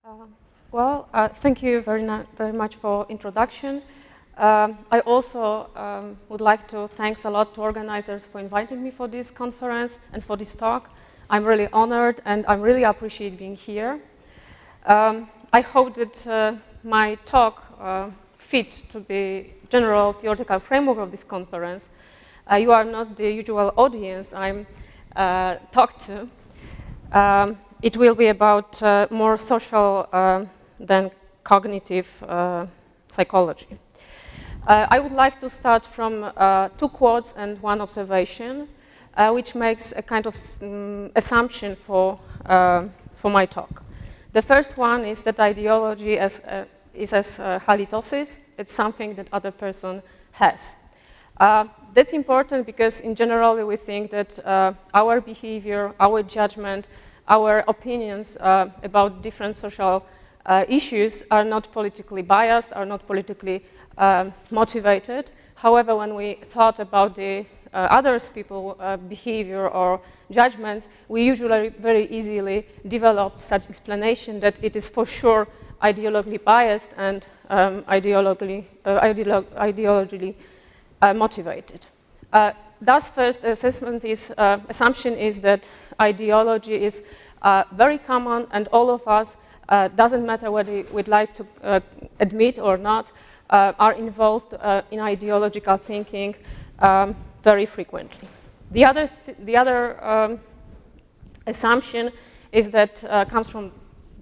Thank you very much for introduction. I also would like to thanks a lot to organizers for inviting me for this conference and for this talk. I'm really honored and I really appreciate being here. I hope that my talk fit to the general theoretical framework of this conference. You are not the usual audience I'm talked to. It will be about more social than cognitive psychology. I would like to start from 2 quotes and 1 observation, which makes a kind of assumption for my talk. The first one is that ideology is as halitosis. It's something that other person has. That's important because in general we think that our behavior, our judgment, our opinions about different social issues are not politically biased, are not politically motivated. However, when we thought about the others people's behavior or judgments, we usually very easily develop such explanation that it is for sure ideologically biased and ideologically motivated. Thus, first assumption is that ideology is very common, and all of us, doesn't matter whether we'd like to admit or not, are involved in ideological thinking very frequently. The other assumption is that comes from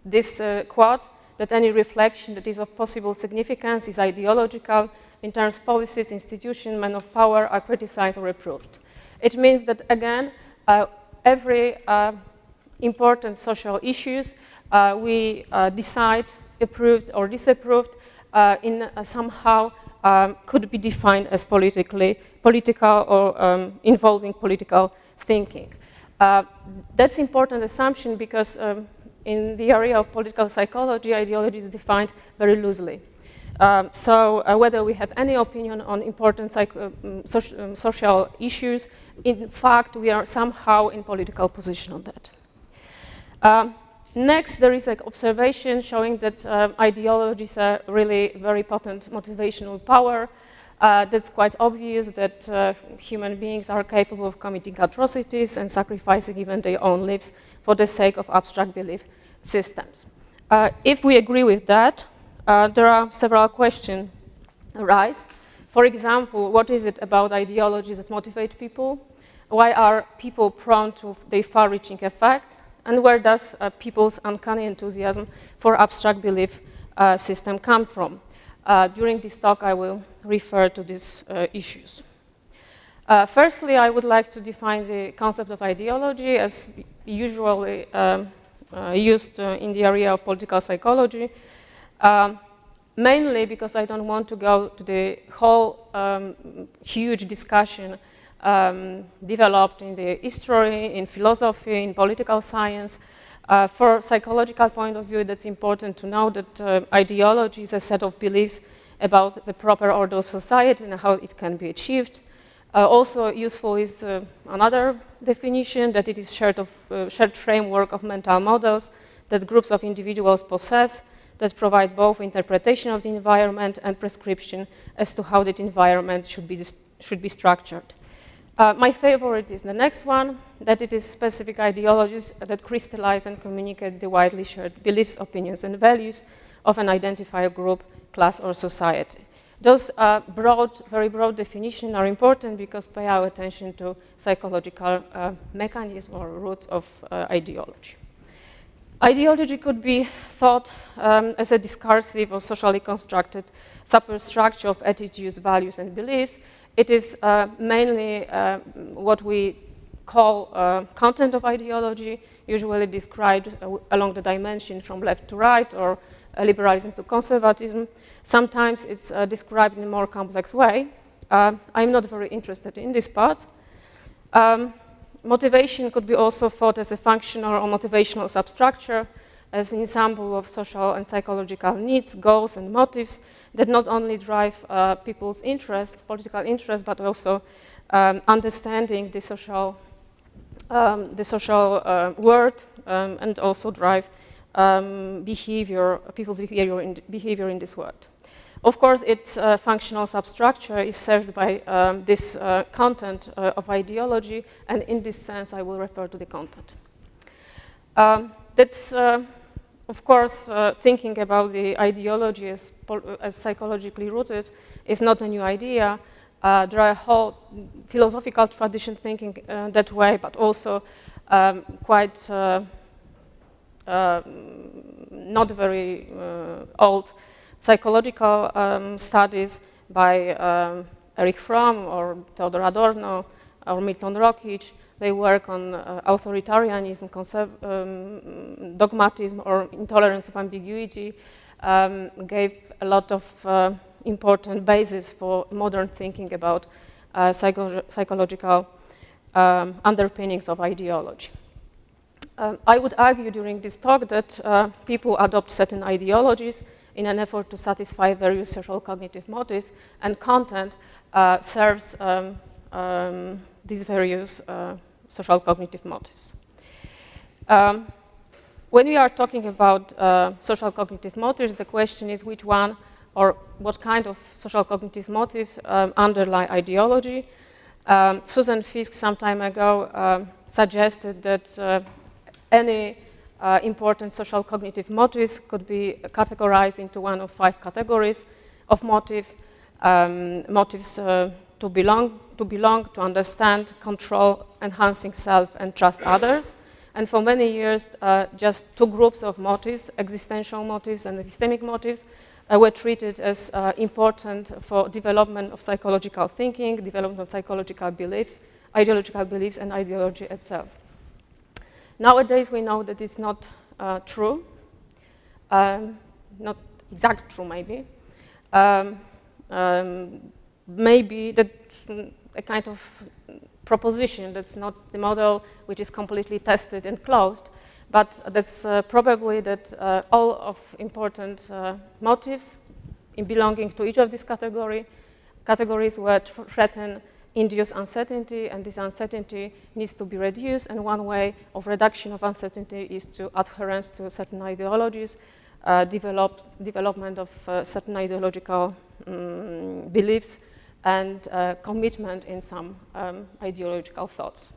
this quote, that any reflection that is of possible significance is ideological in terms policies, institutions, men of power are criticized or approved. It means that, again, every important social issues we decide approved or disapproved in somehow could be defined as political or involving political thinking. That's important assumption because in the area of political psychology, ideology is defined very loosely. So whether we have any opinion on important social issues, in fact, we are somehow in political position on that. Next, there is an observation showing that ideologies are really very potent motivational power. That's quite obvious that human beings are capable of committing atrocities and sacrificing even their own lives for the sake of abstract belief systems. If we agree with that, there are several questions arise. For example, what is it about ideologies that motivate people? Why are people prone to their far-reaching effects? And where does people's uncanny enthusiasm for abstract belief system come from? During this talk, I will refer to these issues. Firstly, I would like to define the concept of ideology as usually used in the area of political psychology. Mainly because I don't want to go to the whole huge discussion developed in the history, in philosophy, in political science. For psychological point of view, that's important to know that ideology is a set of beliefs about the proper order of society and how it can be achieved. Also useful is another definition, that it is shared framework of mental models that groups of individuals possess that provide both interpretation of the environment and prescription as to how that environment should be structured. My favorite is the next one, that it is specific ideologies that crystallize and communicate the widely shared beliefs, opinions, and values of an identified group, class, or society. Those very broad definitions are important because pay our attention to psychological mechanisms or roots of ideology. Ideology could be thought as a discursive or socially constructed superstructure of attitudes, values, and beliefs. It is mainly what we call content of ideology, usually described along the dimension from left to right or liberalism to conservatism. Sometimes it's described in a more complex way. I'm not very interested in this part. Motivation could be also thought as a functional or motivational substructure, as an ensemble of social and psychological needs, goals, and motives that not only drive people's interest, political interest, but also understanding the social world and also drive people's behavior in this world. Of course, its functional substructure is served by this content of ideology, and in this sense, I will refer to the content. That's, of course, thinking about the ideology as psychologically rooted is not a new idea. There are a whole philosophical tradition thinking that way, but also quite not very old psychological studies by Erich Fromm or Theodor Adorno or Milton Rockich. They work on authoritarianism, dogmatism, or intolerance of ambiguity, gave a lot of important basis for modern thinking about psychological underpinnings of ideology. I would argue during this talk that people adopt certain ideologies in an effort to satisfy various social cognitive motives, and content serves these various social cognitive motives. When we are talking about social cognitive motives, the question is which one or what kind of social cognitive motives underlie ideology. Susan Fiske some time ago suggested that any important social cognitive motives could be categorized into one of 5 categories of motives. Motives to belong, to understand, control, enhancing self, and trust others. And for many years, just 2 groups of motives, existential motives and epistemic motives, were treated as important for development of psychological thinking, development of psychological beliefs, ideological beliefs, and ideology itself. Nowadays, we know that it's not true, not exact true, maybe. Maybe that's a kind of proposition. That's not the model which is completely tested and closed, but that's probably that all of important motives in belonging to each of these categories were threaten induce uncertainty, and this uncertainty needs to be reduced, and one way of reduction of uncertainty is to adherence to certain ideologies, development of certain ideological beliefs, and commitment in some ideological thoughts.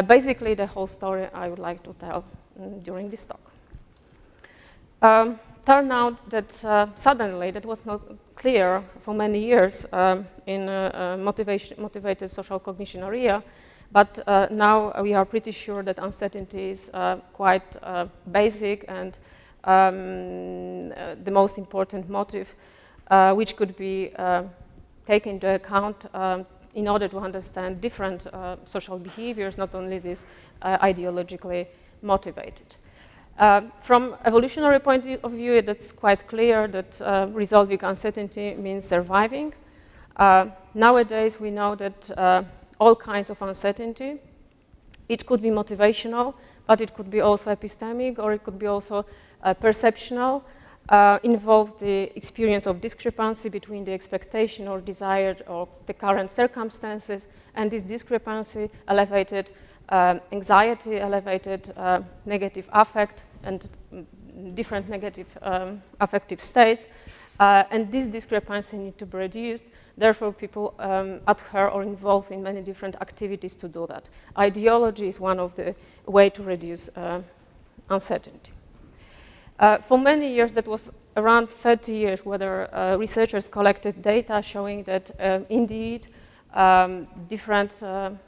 Basically, the whole story I would like to tell during this talk. Turned out that suddenly, that was not clear for many years in motivated social cognition area, but now we are pretty sure that uncertainty is quite basic and the most important motive which could be taken into account in order to understand different social behaviors, not only these ideologically motivated. From evolutionary point of view, that's quite clear that resolving uncertainty means surviving. Nowadays, we know that all kinds of uncertainty, it could be motivational, but it could be also epistemic, or it could be also perceptional, involve the experience of discrepancy between the expectation or desired or the current circumstances, and this discrepancy elevated anxiety, elevated negative affect, and different negative affective states, and this discrepancy need to be reduced. Therefore, people adhere or involve in many different activities to do that. Ideology is one of the ways to reduce uncertainty. For many years, that was around 30 years, whether researchers collected data showing that indeed different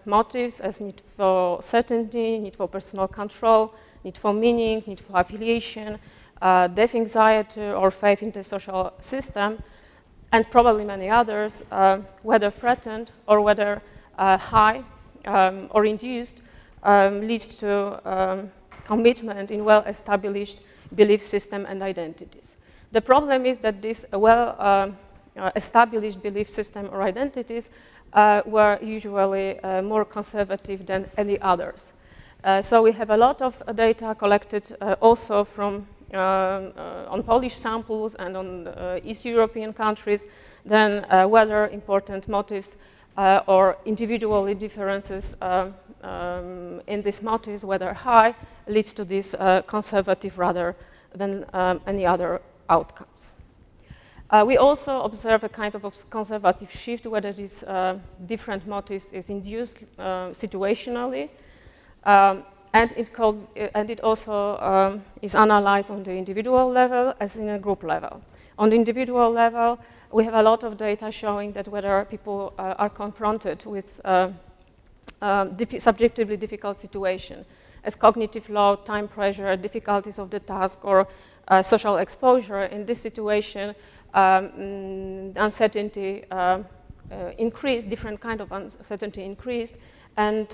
motives as need for certainty, need for personal control, need for meaning, need for affiliation, death anxiety, or faith in the social system, and probably many others, whether threatened or whether high or induced, leads to commitment in well-established belief system and identities. The problem is that these well-established belief system or identities were usually more conservative than any others. So we have a lot of data collected also from on Polish samples and on East European countries, then whether important motives or individually differences in these motives, whether high, leads to this conservative rather than any other outcomes. We also observe a kind of conservative shift, whether these different motives is induced situationally, and it also is analyzed on the individual level as in a group level. On the individual level, we have a lot of data showing that whether people are confronted with subjectively difficult situation, as cognitive load, time pressure, difficulties of the task, or social exposure, in this situation, uncertainty increased, different kind of uncertainty increased, and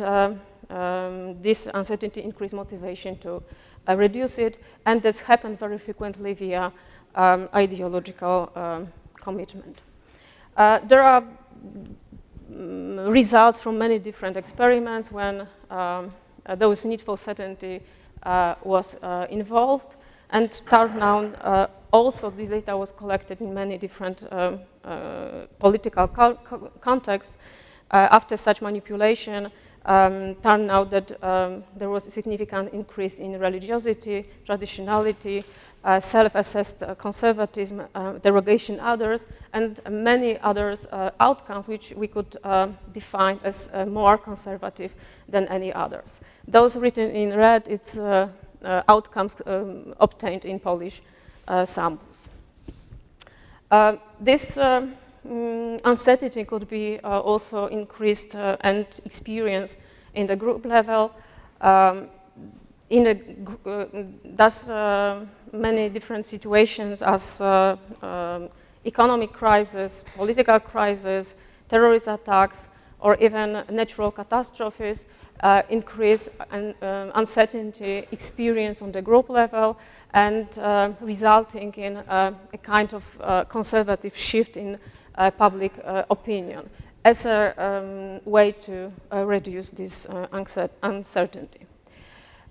this uncertainty increased motivation to reduce it, and this happened very frequently via ideological commitment. There are results from many different experiments when those need for certainty was involved, and turned out also this data was collected in many different political contexts. After such manipulation, turned out that there was a significant increase in religiosity, traditionality, self-assessed conservatism, derogation others, and many others outcomes which we could define as more conservative than any others. Those written in red, it's outcomes obtained in Polish samples. This uncertainty could be also increased and experienced in the group level. Thus, many different situations as economic crisis, political crisis, terrorist attacks, or even natural catastrophes increase uncertainty experience on the group level, and resulting in a kind of conservative shift in public opinion as a way to reduce this uncertainty.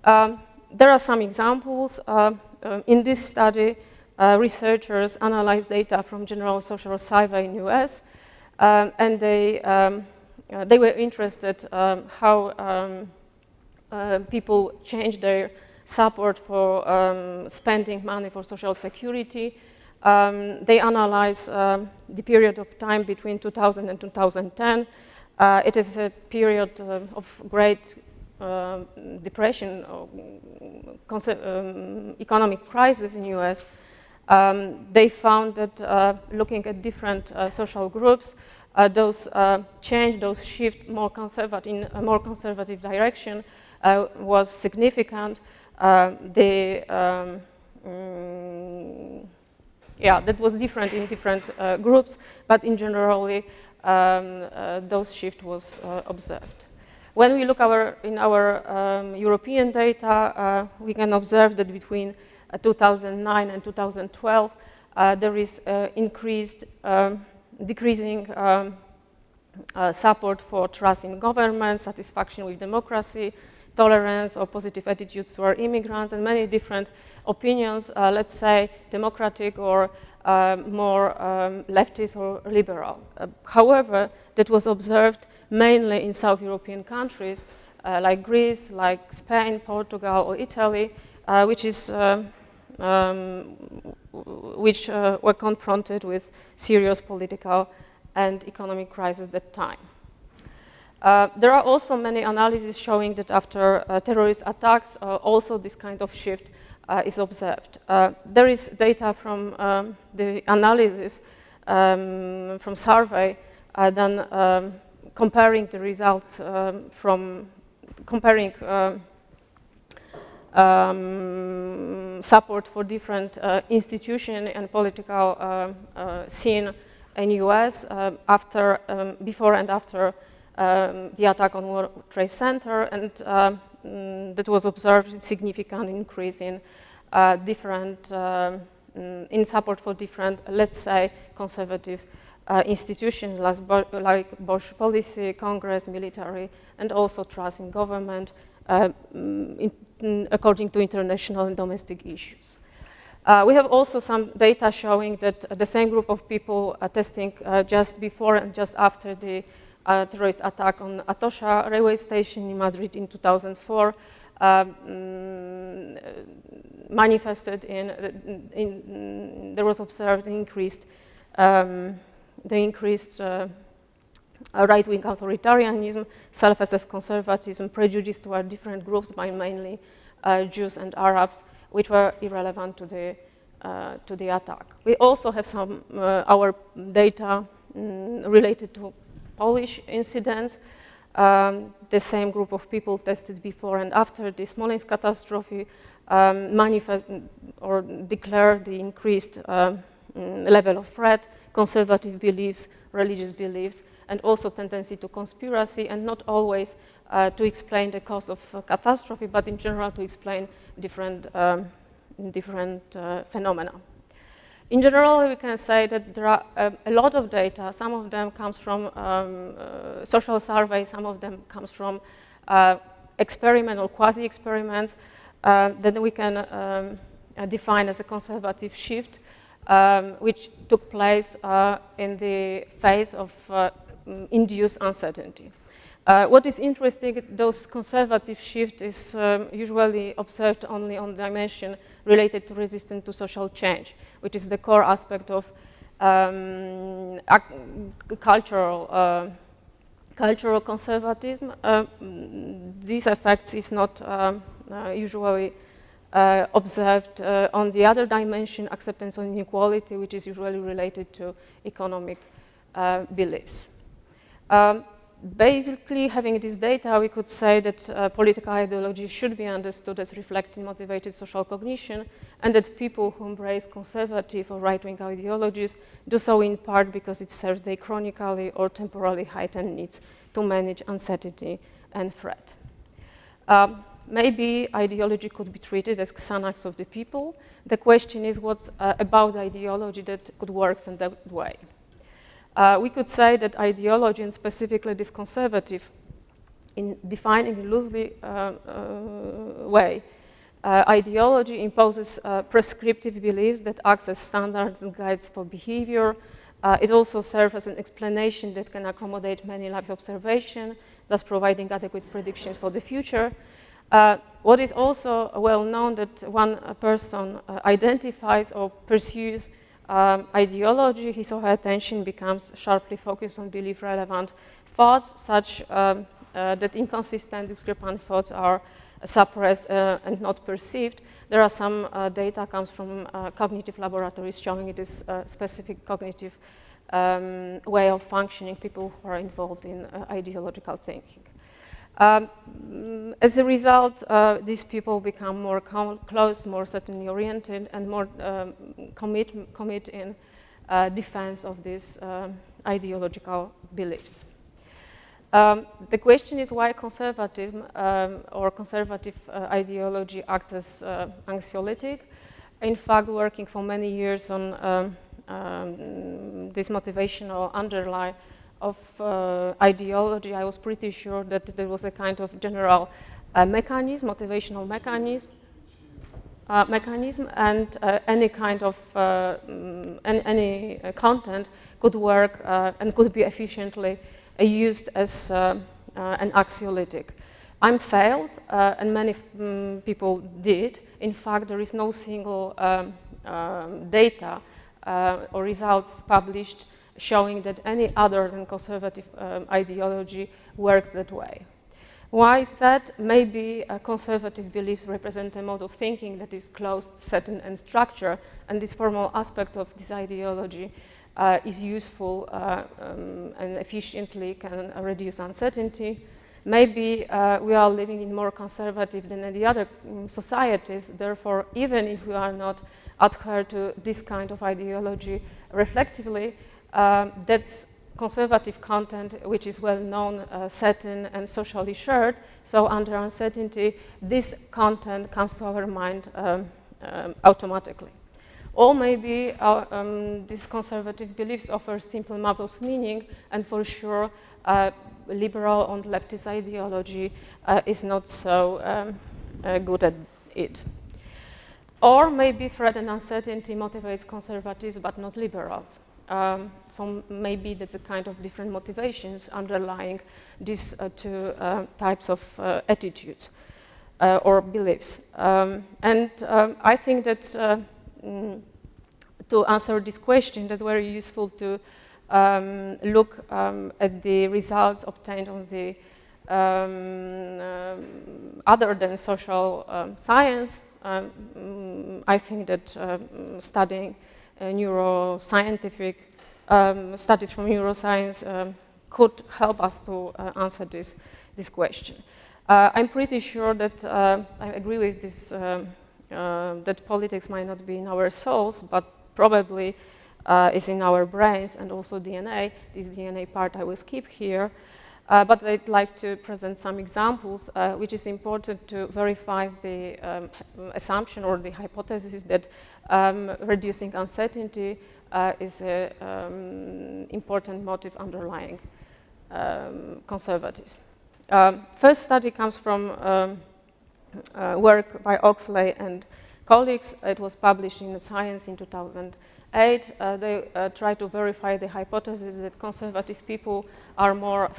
There are some examples. In this study, researchers analyzed data from General Social Survey in US, and they were interested how people change their support for spending money for social security. They analyzed the period of time between 2000 and 2010. It is a period of great depression, or economic crisis in US. They found that looking at different social groups, those change, those shift more conservative in a more conservative direction was significant. That was different in different groups, but in generally, those shift was observed. When we look in our European data, we can observe that between 2009 and 2012, there is increased, decreasing support for trust in government, satisfaction with democracy, tolerance or positive attitudes toward immigrants, and many different opinions, let's say democratic or more leftist or liberal. However, that was observed mainly in South European countries like Greece, like Spain, Portugal, or Italy, which were confronted with serious political and economic crisis at that time. There are also many analyses showing that after terrorist attacks, also this kind of shift is observed. There is data from the analysis from survey done comparing the results from comparing support for different institution and political scene in US after, before and after the attack on World Trade Center, and that was observed a significant increase in different in support for different, let's say, conservative institutions like Bush policy, Congress, military, and also trust in government, according to international and domestic issues. We have also some data showing that the same group of people testing just before and just after the terrorist attack on Atocha railway station in Madrid in 2004 manifested there was observed the increased right-wing authoritarianism, self-assessed conservatism, prejudice toward different groups by mainly Jews and Arabs, which were irrelevant to the attack. We also have some our data related to Polish incidents. The same group of people tested before and after the Smolensk catastrophe manifest or declared the increased level of threat, conservative beliefs, religious beliefs, and also tendency to conspiracy, and not always to explain the cause of catastrophe, but in general to explain different phenomena. In general, we can say that there are a lot of data. Some of them comes from social surveys, some of them comes from experiment or quasi-experiments that we can define as a conservative shift, which took place in the phase of induced uncertainty. What is interesting, those conservative shift is usually observed only on the dimension related to resistance to social change, which is the core aspect of cultural conservatism. These effects is not usually observed on the other dimension, acceptance of inequality, which is usually related to economic beliefs. Basically, having this data, we could say that political ideology should be understood as reflecting motivated social cognition, and that people who embrace conservative or right-wing ideologies do so in part because it serves their chronically or temporally heightened needs to manage uncertainty and threat. Maybe ideology could be treated as Xanax of the people. The question is what's about ideology that could work in that way. We could say that ideology, and specifically this conservative, in defining loosely way, ideology imposes prescriptive beliefs that act as standards and guides for behavior. It also serves as an explanation that can accommodate many life observation, thus providing adequate predictions for the future. What is also well known that one person identifies or pursues ideology, his or her attention becomes sharply focused on belief-relevant thoughts, such that inconsistent, discrepant thoughts are suppressed and not perceived. There are some data comes from cognitive laboratories showing it is a specific cognitive way of functioning, people who are involved in ideological thinking. As a result, these people become more closed, more certainly oriented, and more commit in defense of these ideological beliefs. The question is why conservatism or conservative ideology acts as anxiolytic. In fact, working for many years on this motivational underlie of ideology, I was pretty sure that there was a kind of general mechanism, motivational mechanism, and any kind of any content could work and could be efficiently used as an anxiolytic. I'm failed, and many people did. In fact, there is no single data or results published showing that any other than conservative ideology works that way. Why is that? Maybe conservative beliefs represent a mode of thinking that is closed, certain, and structured, and this formal aspect of this ideology is useful and efficiently can reduce uncertainty. Maybe we are living in more conservative than any other societies, therefore, even if we are not adhere to this kind of ideology reflectively, that's conservative content which is well known, certain, and socially shared. So under uncertainty, this content comes to our mind automatically. Or maybe these conservative beliefs offer simple map of meaning, and for sure liberal and leftist ideology is not so good at it. Or maybe threat and uncertainty motivates conservatives but not liberals. So maybe that's a kind of different motivations underlying these two types of attitudes or beliefs. I think that to answer this question, that's very useful to look at the results obtained on the other than social science. I think that studying neuroscientific studies from neuroscience could help us to answer this question. I'm pretty sure that I agree with this, that politics might not be in our souls, but probably is in our brains and also DNA. This DNA part I will skip here. But I'd like to present some examples, which is important to verify the assumption or the hypothesis that reducing uncertainty is an important motive underlying conservatism. First study comes from work by Oxley and colleagues. It was published in Science in 2008. They tried to verify the hypothesis that conservative people are more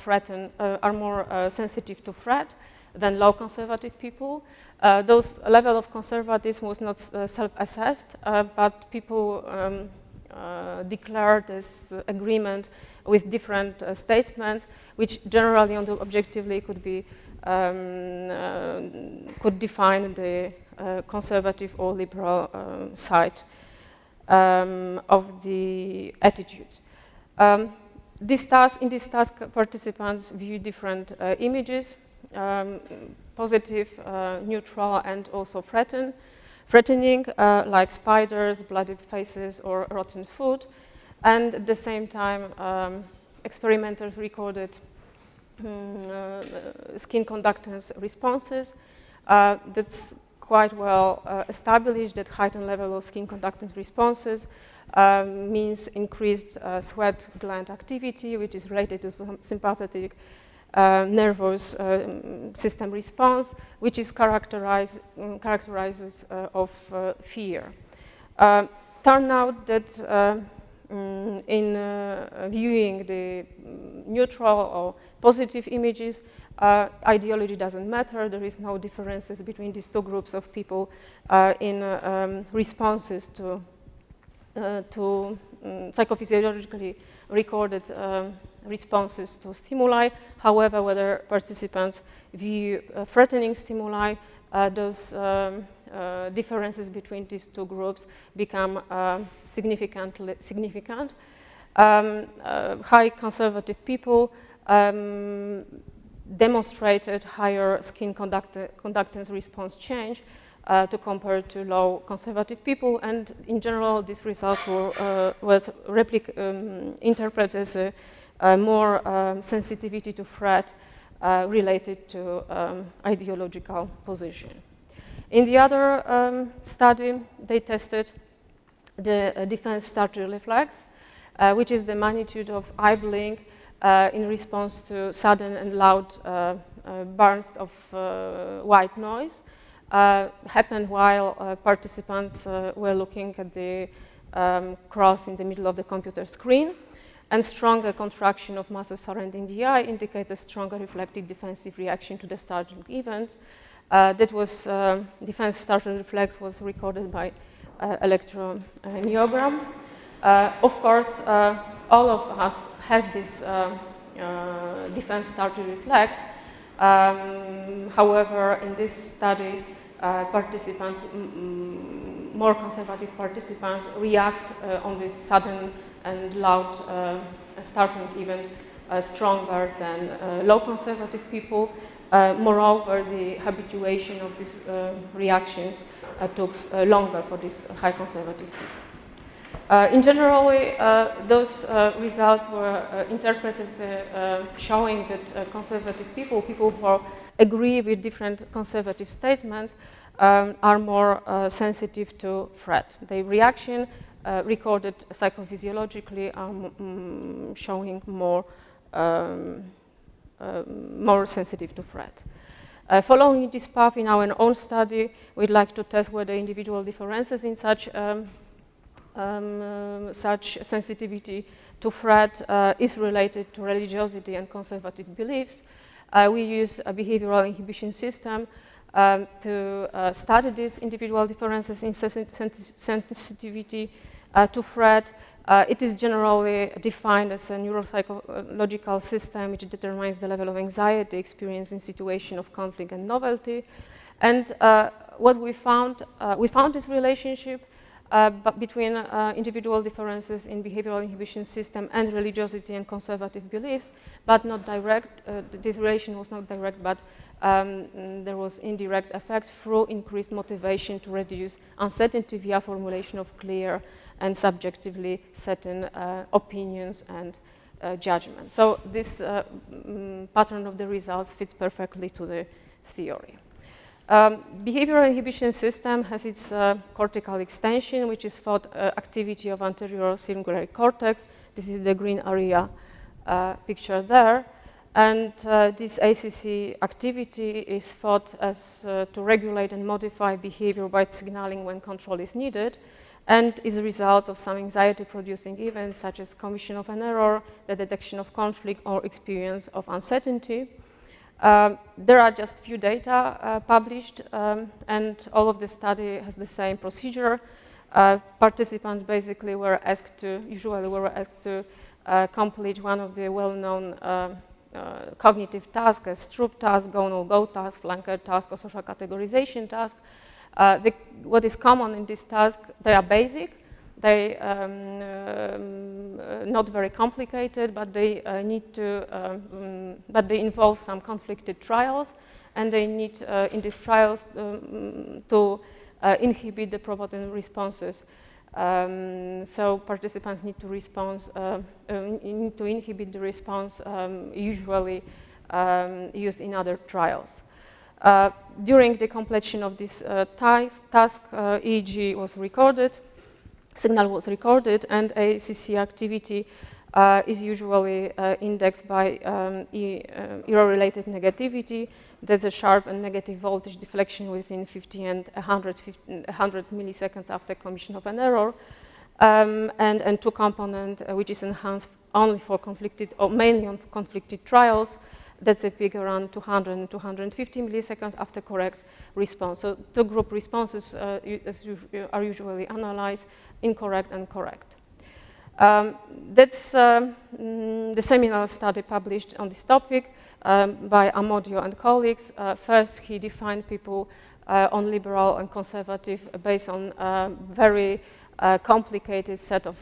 sensitive to threat than low conservative people. Those level of conservatism was not self-assessed, but people declared this agreement with different statements, which generally, objectively, could be could define the conservative or liberal side of the attitudes. In this task, participants view different images, positive, neutral, and also threatening, like spiders, bloody faces, or rotten food. And at the same time, experimenters recorded skin conductance responses. That's quite well established that heightened level of skin conductance responses means increased sweat gland activity, which is related to sympathetic nervous system response, which is characterizes of fear. Turned out that in viewing the neutral or positive images, ideology doesn't matter. There is no differences between these two groups of people in responses to psychophysiologically recorded responses to stimuli. However, whether participants view threatening stimuli, those differences between these two groups become significant. High conservative people demonstrated higher skin conductance response change to compare to low conservative people, and in general, these results was interpreted as a more sensitivity to threat related to ideological position. In the other study, they tested the defense startle reflex, which is the magnitude of eye blink in response to sudden and loud bursts of white noise. Happened while participants were looking at the cross in the middle of the computer screen, and stronger contraction of muscles surrounding the eye indicates a stronger reflective defensive reaction to the startling event. That was defense startle reflex was recorded by electromyogram. Of course, all of us has this defense startle reflex. However, in this study, participants, more conservative participants, react on this sudden and loud startling event stronger than low conservative people. Moreover, the habituation of these reactions took longer for these high conservative people. In general, those results were interpreted as showing that conservative people who agree with different conservative statements, are more sensitive to threat. The reaction recorded psychophysiologically are showing more sensitive to threat. Following this path in our own study, we'd like to test whether individual differences in such such sensitivity to threat is related to religiosity and conservative beliefs. We use a behavioral inhibition system to study these individual differences in sensitivity to threat. It is generally defined as a neuropsychological system which determines the level of anxiety experienced in situation of conflict and novelty. And what we found this relationship between individual differences in behavioral inhibition system and religiosity and conservative beliefs, but not direct. This relation was not direct, but there was indirect effect through increased motivation to reduce uncertainty via formulation of clear and subjectively certain opinions and judgments. So this pattern of the results fits perfectly to the theory. Behavioral inhibition system has its cortical extension, which is thought activity of anterior cingulate cortex. This is the green area picture there. And this ACC activity is thought as to regulate and modify behavior by signaling when control is needed, and is a result of some anxiety-producing events such as commission of an error, the detection of conflict, or experience of uncertainty. There are just few data published, and all of the study has the same procedure. Participants basically were asked to, complete one of the well-known cognitive tasks, a Stroop task, go, no go task, flanker task, or social categorization task. What is common in this task, they are basic, they not very complicated, but they they involve some conflicted trials, and they need in these trials to inhibit the provocative responses. So participants need to inhibit the response usually used in other trials. During the completion of this task, EEG was recorded, signal was recorded, and ACC activity is usually indexed by error-related negativity. There's a sharp and negative voltage deflection within 50 and 100 milliseconds after commission of an error, and two component which is enhanced only for conflicted, or mainly on conflicted trials. That's a peak around 200 and 250 milliseconds after correct response. So two group responses are usually analyzed, incorrect and correct. That's the seminal study published on this topic by Amodio and colleagues. First, he defined people on liberal and conservative based on a very complicated set of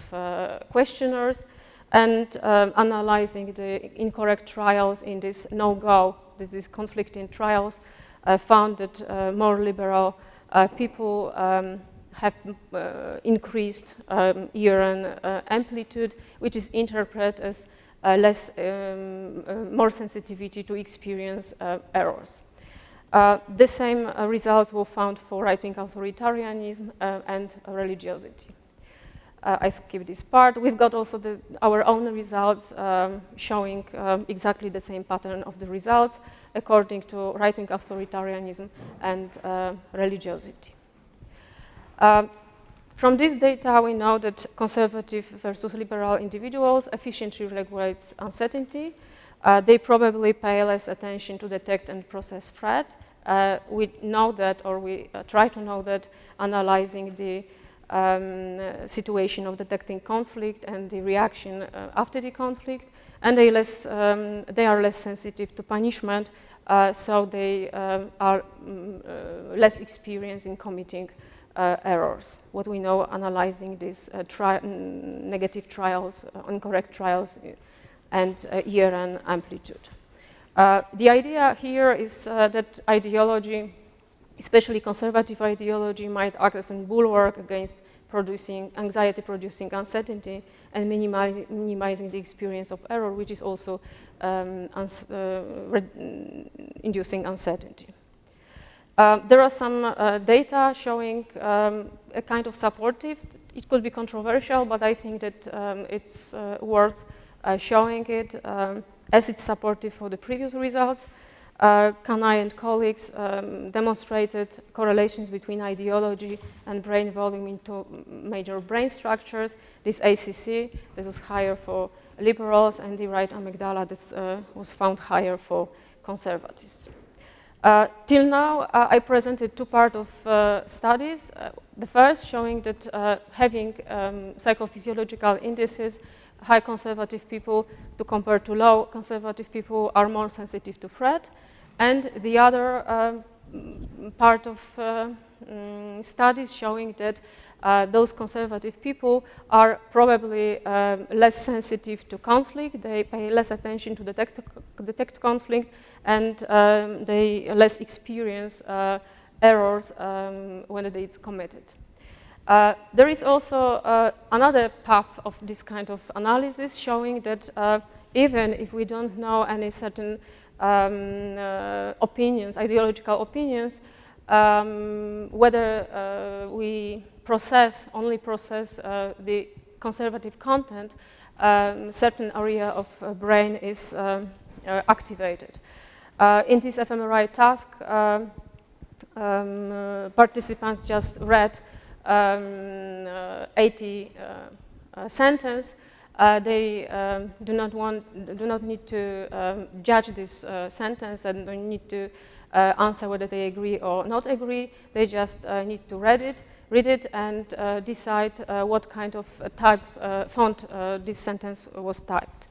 questionnaires, and analyzing the incorrect trials in this no-go, these conflicting trials, found that more liberal people have increased ear and amplitude, which is interpreted as more sensitivity to experience errors. The same results were found for right-wing authoritarianism and religiosity. I skip this part. We've got also our own results showing exactly the same pattern of the results according to right-wing authoritarianism and religiosity. From this data, we know that conservative versus liberal individuals efficiently regulate uncertainty. They probably pay less attention to detect and process threat. We know that, or we try to know that, analyzing the situation of detecting conflict and the reaction after the conflict, and they are less sensitive to punishment, so they are less experienced in committing errors. What we know analyzing these negative trials, incorrect trials, and ear and amplitude. The idea here is that ideology, especially conservative ideology, might act as a bulwark against anxiety-producing uncertainty and minimizing the experience of error, which is also inducing uncertainty. There are some data showing a kind of supportive. It could be controversial, but I think that it's worth showing it as it's supportive for the previous results. Kanai and colleagues demonstrated correlations between ideology and brain volume into major brain structures. This ACC, this was higher for liberals, and the right amygdala, this was found higher for conservatives. Till now, I presented two parts of studies. The first showing that having psychophysiological indices, high conservative people to compare to low conservative people are more sensitive to threat. And the other part of studies showing that those conservative people are probably less sensitive to conflict, they pay less attention to detect conflict, and they less experience errors when they committed. There is also another path of this kind of analysis showing that even if we don't know any certain opinions, ideological opinions, whether we only process the conservative content, certain area of brain is activated. In this fMRI task, participants just read 80 sentences. They do not need to judge this sentence and don't need to answer whether they agree or not agree. They just need to read it and decide what kind of type font this sentence was typed.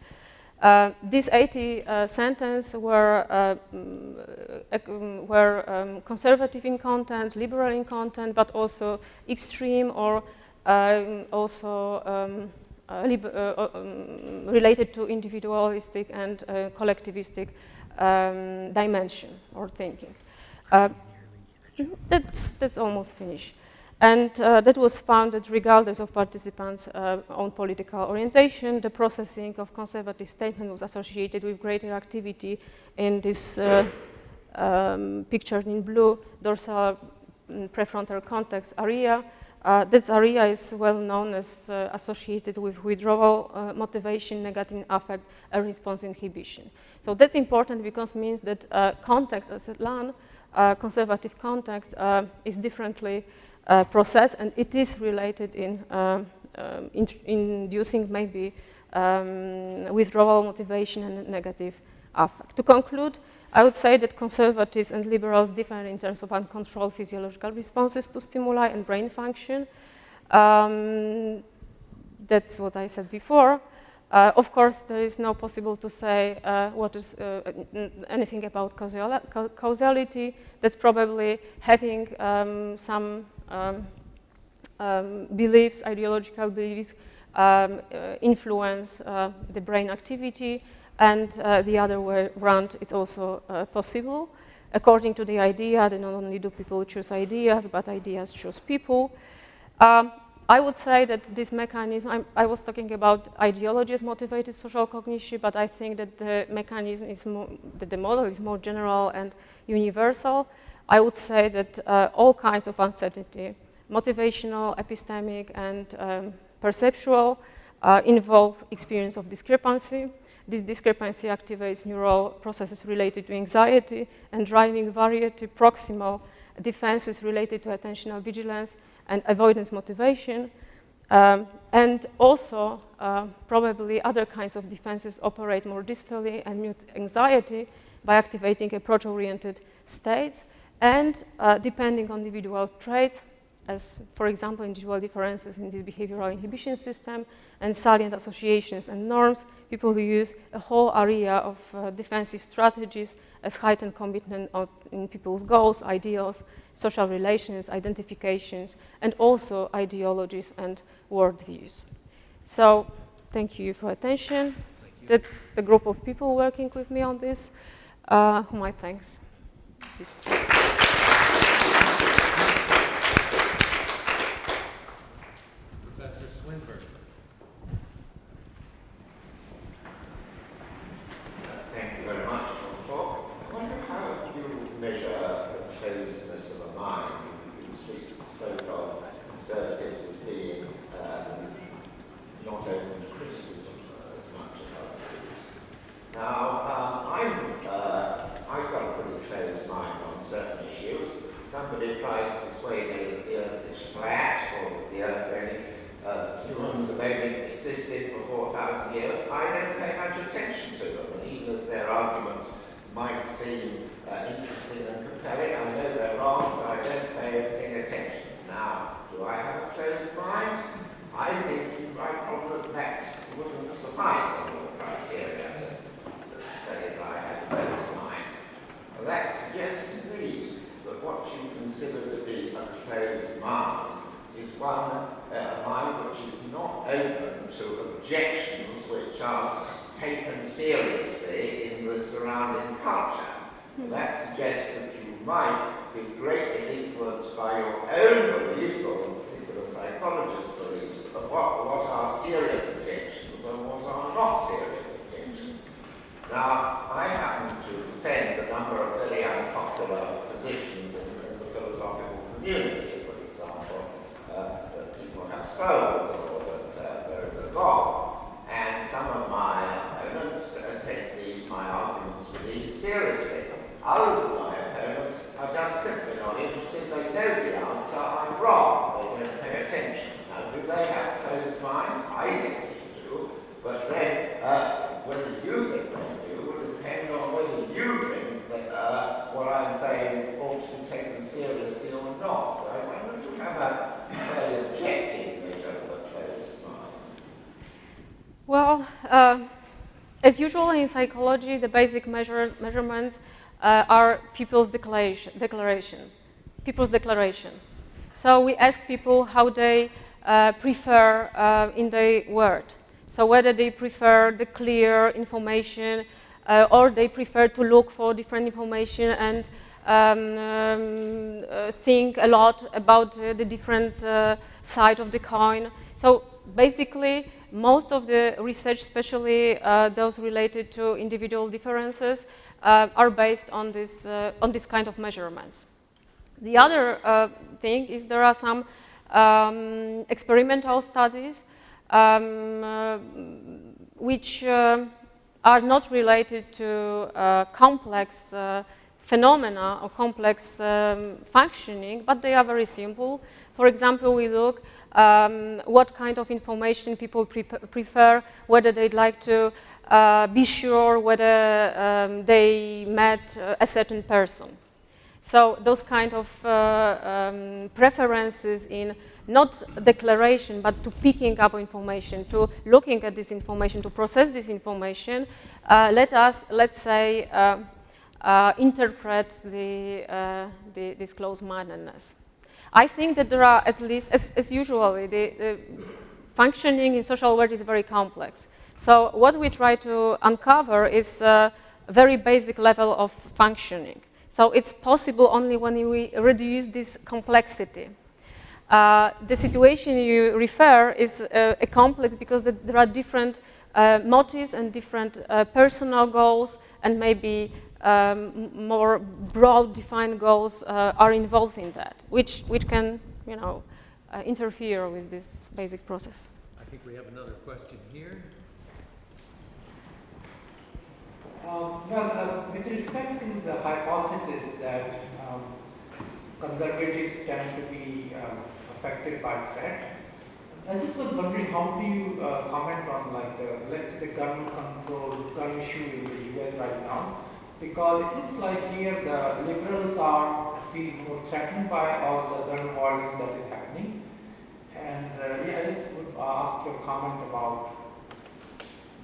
These 80 sentences were conservative in content, liberal in content, but also extreme or also related to individualistic and collectivistic dimension or thinking. That's almost finished. And that was found that regardless of participants' own political orientation, the processing of conservative statement was associated with greater activity in this pictured in blue dorsal prefrontal cortex area. This area is well known as associated with withdrawal, motivation, negative affect, and response inhibition. So that's important because it means that context as a LAN, conservative context, is differently processed, and it is related in inducing maybe withdrawal, motivation, and negative affect. To conclude, I would say that conservatives and liberals differ in terms of uncontrolled physiological responses to stimuli and brain function. That's what I said before. Of course, there is no possible to say what is anything about causality. That's probably having some beliefs, ideological beliefs, influence the brain activity. And the other way around, it's also possible. According to the idea that not only do people choose ideas, but ideas choose people. I would say that this mechanism, I was talking about ideologies motivated social cognition, but I think that the mechanism is more, that the model is more general and universal. I would say that all kinds of uncertainty, motivational, epistemic, and perceptual, involve experience of discrepancy. This discrepancy activates neural processes related to anxiety and driving variety proximal defenses related to attentional vigilance and avoidance motivation. And also, probably other kinds of defenses operate more distally and mute anxiety by activating approach-oriented states and depending on individual traits, as, for example, individual differences in this behavioral inhibition system and salient associations and norms, people who use a whole area of defensive strategies as heightened commitment in people's goals, ideals, social relations, identifications, and also ideologies and worldviews. So, thank you for attention. That's the group of people working with me on this, whom I thanks. Professor Swinburne. Thank you very much. Well, I wonder how you measure the closeness of a mind. You spoke of conservatives as being not open to criticism as much as other groups. Now, I've got a ideas, I don't pay much attention to them. And even if their arguments might seem interesting and compelling, I know they're wrong, so I don't pay any attention. Now, do I have a closed mind? I think I probably that wouldn't suffice on the criteria to say that I have a closed mind. Well, that suggests to me that what you consider to be a closed mind is a mind which is not open to objections which are taken seriously in the surrounding culture. That suggests that you might be greatly influenced by your own beliefs, or particular psychologist beliefs, of what are serious objections and what are not serious objections. Now, I happen to defend a number of very unpopular positions in the philosophical community, for example, that people have souls, or that there is a God. And some of my opponents take my arguments with these seriously. Others of my opponents are just simply not interested. They know the answer. I'm wrong. They don't pay attention. Now, do they have closed minds? I think they do. But then, whether you think they do will depend on whether you think that what I'm saying ought to be taken seriously or not. So I wonder if you have a fairly objective measure of a closed mind. Well, as usual in psychology, the basic measurements are people's declaration. People's declaration. So we ask people how they prefer in their word. So whether they prefer the clear information or they prefer to look for different information and think a lot about the different side of the coin. So basically, most of the research, especially those related to individual differences, are based on this kind of measurements. The other thing is there are some experimental studies which are not related to complex phenomena or complex functioning, but they are very simple. For example, we look what kind of information people prefer, whether they'd like to be sure whether they met a certain person. So those kind of preferences in not declaration, but to picking up information, to looking at this information, to process this information, let us, let's say, interpret this closed-mindedness. I think that there are at least, as usually, the functioning in social world is very complex. So what we try to uncover is a very basic level of functioning. So it's possible only when we reduce this complexity. The situation you refer is complex because there are different motives and different personal goals, and maybe more broad defined goals are involved in that, which can, you know, interfere with this basic process. I think we have another question here. With respect to the hypothesis that conservatives tend to be affected by threat, I just was wondering, how do you comment on, like, let's say, the gun issue in the US right now? Because it looks like here the liberals are feeling more threatened by all the gun violence that is happening. And yeah, I just would ask your comment about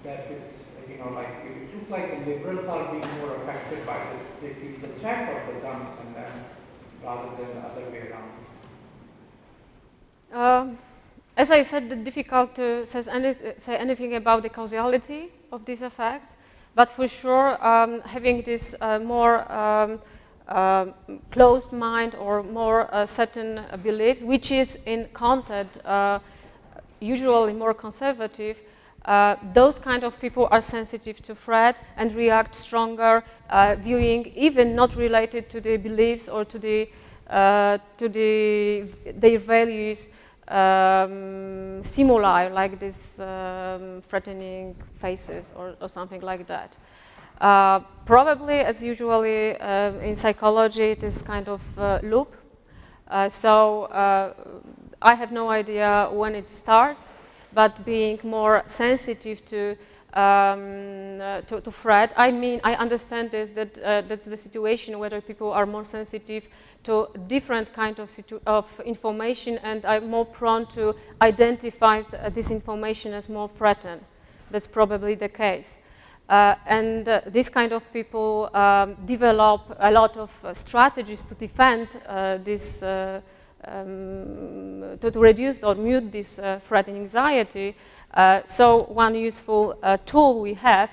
that. It's, you know, like, it looks like the liberals are being more affected by it. They feel the threat of the guns and then rather than the other way around. As I said, it's difficult to say anything about the causality of this effect, but for sure, having this more closed mind or more certain beliefs, which is in content usually more conservative, those kind of people are sensitive to threat and react stronger, viewing even not related to the beliefs or to their values stimuli, like this threatening faces or something like that. Probably, as usually in psychology, it is kind of loop. So I have no idea when it starts, but being more sensitive to threat. I mean, I understand this, that that's the situation whether people are more sensitive to different kind of information and are more prone to identify this information as more threatened. That's probably the case. And this kind of people develop a lot of strategies to defend this, to reduce or mute this threat and anxiety. So one useful tool we have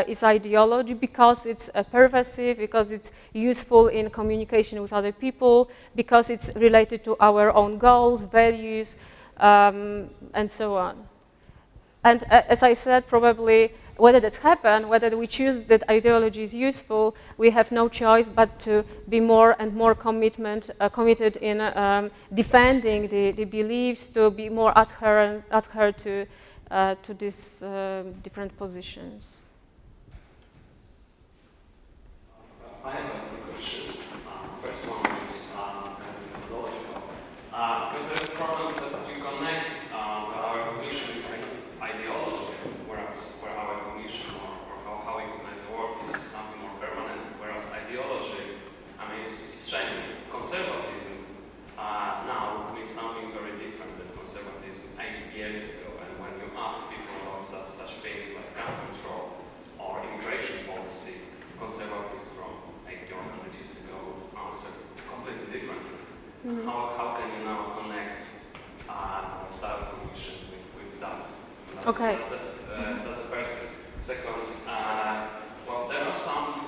is ideology, because it's pervasive, because it's useful in communication with other people, because it's related to our own goals, values, and so on. And as I said, probably whether that's happened, whether we choose that ideology is useful, we have no choice but to be more and more committed in defending the beliefs, to be more adhere to these different positions. I have two questions. First one is methodological. Because there is a problem that we connect our cognition with ideology, whereas our cognition or how we cognize the world is something more permanent, whereas ideology, I mean, it's changing. Conservatism now means something very different than conservatism 80 years ago. And when you ask people about such things like gun control or immigration policy, conservatives from 80 or 100 years ago would answer completely differently. Mm-hmm. How can you now connect our style of cognition with that? Okay. That's the first. Second, well, there are some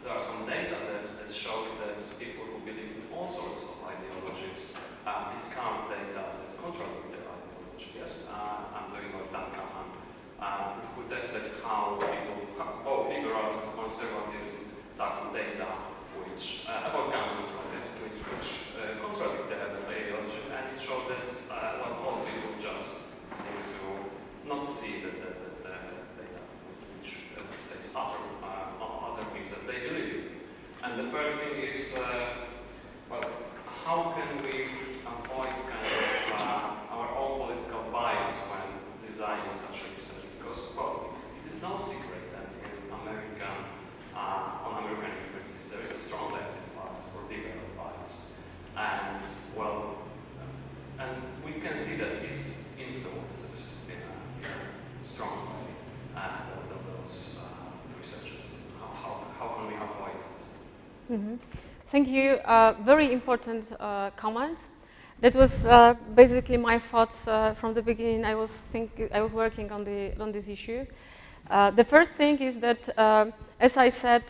there are some data that shows that people who believe in all sorts of ideologies discount data that contradict their ideology. Yes, I'm doing what Dan Kahan, who tested how people, both liberals and conservatives, tackle data which about gun control, yes, which contradict their ideology, and it showed that all people just seem to not see that the data which says other things that they believe in. And the first thing is, well, how can we avoid kind of our own political bias when designing such a research? Because, well, it is no secret that in on American universities there is a strong leftist bias or liberal bias. And, well, and we can see that it influences in a strong way those researchers. How can we avoid it? Mm-hmm. Thank you. Very important comments. That was basically my thoughts from the beginning. I was working on this issue. The first thing is that, as I said,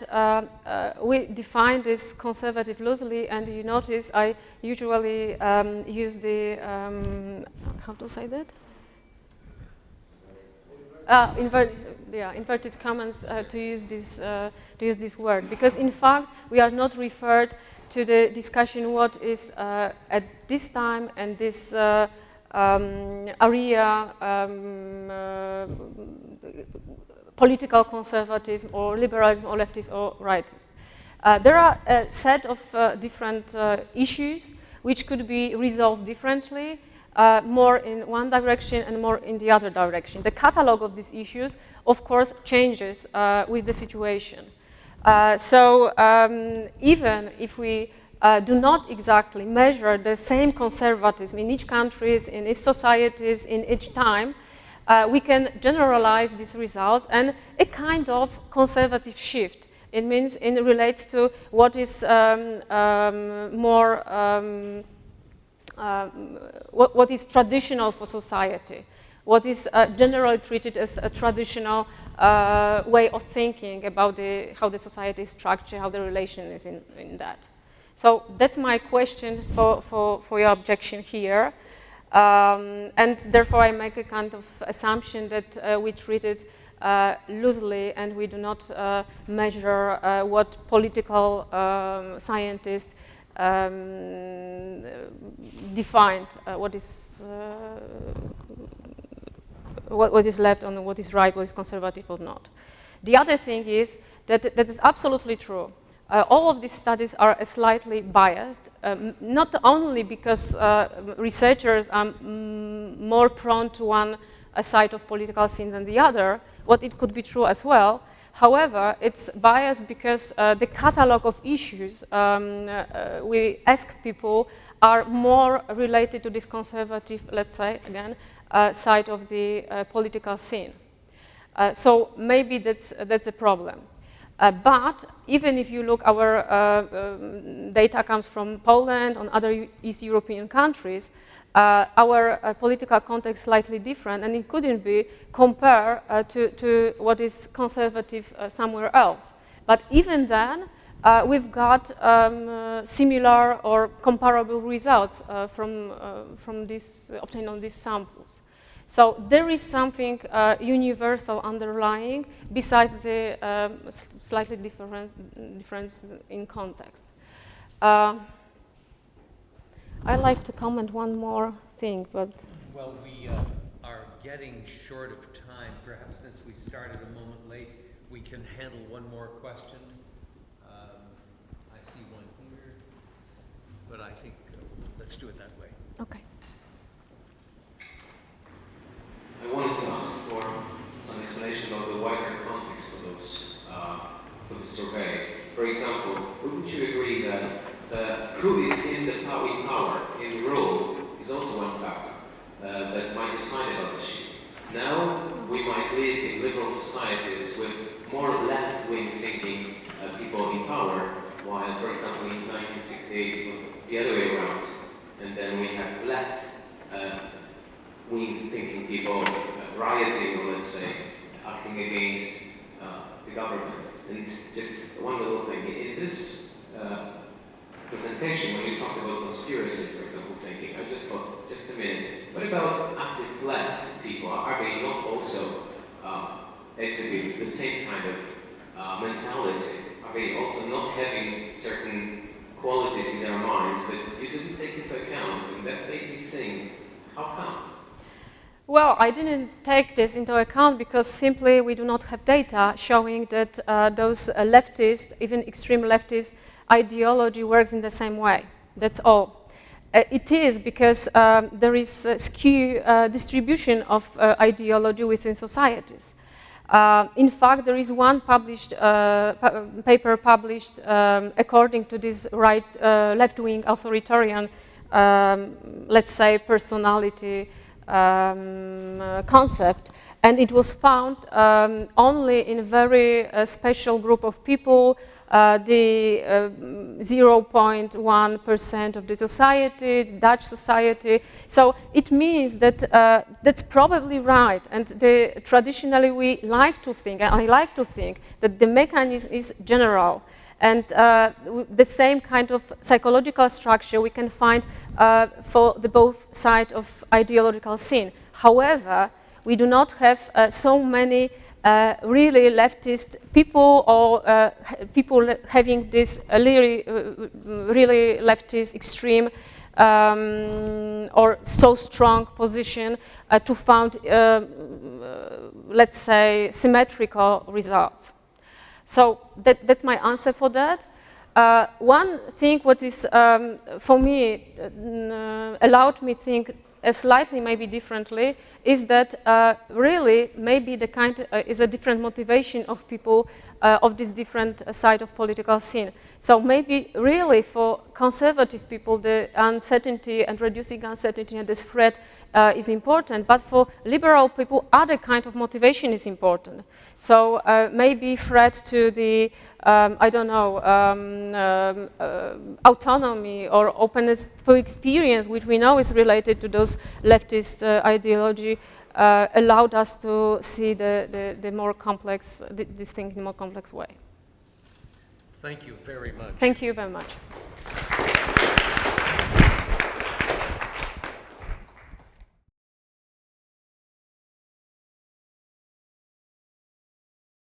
we define this conservative loosely, and you notice I usually use the how to say that? Inverted commas to use this word, because in fact we are not referred to the discussion what is at this time and this area political conservatism or liberalism or leftist or rightist. There are a set of different issues which could be resolved differently, more in one direction and more in the other direction. The catalog of these issues, of course, changes with the situation. So even if we do not exactly measure the same conservatism in each country, in each societies, in each time, we can generalize these results and a kind of conservative shift. It means it relates to what is what is traditional for society, what is generally treated as a traditional way of thinking about how the society is structured, how the relation is in that. So that's my question for your objection here. And therefore I make a kind of assumption that we treat it loosely and we do not measure what political scientists defined what is left and what is right, what is conservative or not. The other thing is that is absolutely true. all of these studies are slightly biased, not only because researchers are more prone to one side of political scene than the other, what it could be true as well. However, it's biased because the catalog of issues we ask people are more related to this conservative, let's say, again, side of the political scene. So maybe that's a problem. But even if you look, our data comes from Poland and other East European countries, our political context is slightly different, and it couldn't be compared to what is conservative somewhere else. But even then, we've got similar or comparable results from this obtained on these samples. So there is something universal underlying besides the slightly difference in context. I'd like to comment one more thing, but... Well, we are getting short of time. Perhaps since we started a moment late, we can handle one more question. I see one here, but I think let's do it that way. Okay. I wanted to ask for some explanation about the wider context for the survey. For example, wouldn't you agree that who is in power, in role, is also one factor that might decide about the shift? Now, we might live in liberal societies with more left-wing thinking people in power, while, for example, in 1968 it was the other way around, and then we have left-wing thinking people rioting, or let's say, acting against the government. And just one little thing, in this presentation, when you talked about conspiracy, for example, thinking, I just thought, just a minute, what about active left people? Are they not also exhibit the same kind of mentality? Are they also not having certain qualities in their minds that you didn't take into account, and that made me think, how come? Well, I didn't take this into account because simply we do not have data showing that those leftist, even extreme leftist ideology works in the same way. That's all. It is because there is a skew distribution of ideology within societies. In fact, there is one published paper published according to this left-wing authoritarian, let's say, personality concept, and it was found only in a very special group of people, the 0.1% of the society, the Dutch society. So it means that that's probably right, and traditionally we like to think, and I like to think, that the mechanism is general. And the same kind of psychological structure we can find for the both sides of ideological scene. However, we do not have so many really leftist people or people having this really leftist extreme or so strong position to found, let's say, symmetrical results. So that's my answer for that. One thing what is, for me, allowed me think slightly maybe differently is that really maybe the kind is a different motivation of people of this different side of political scene. So maybe really for conservative people the uncertainty and reducing uncertainty and this threat is important, but for liberal people other kind of motivation is important. So maybe threat to the I don't know, autonomy or openness for experience, which we know is related to those leftist ideology, allowed us to see the more complex, this thing in a more complex way. Thank you very much. Thank you very much.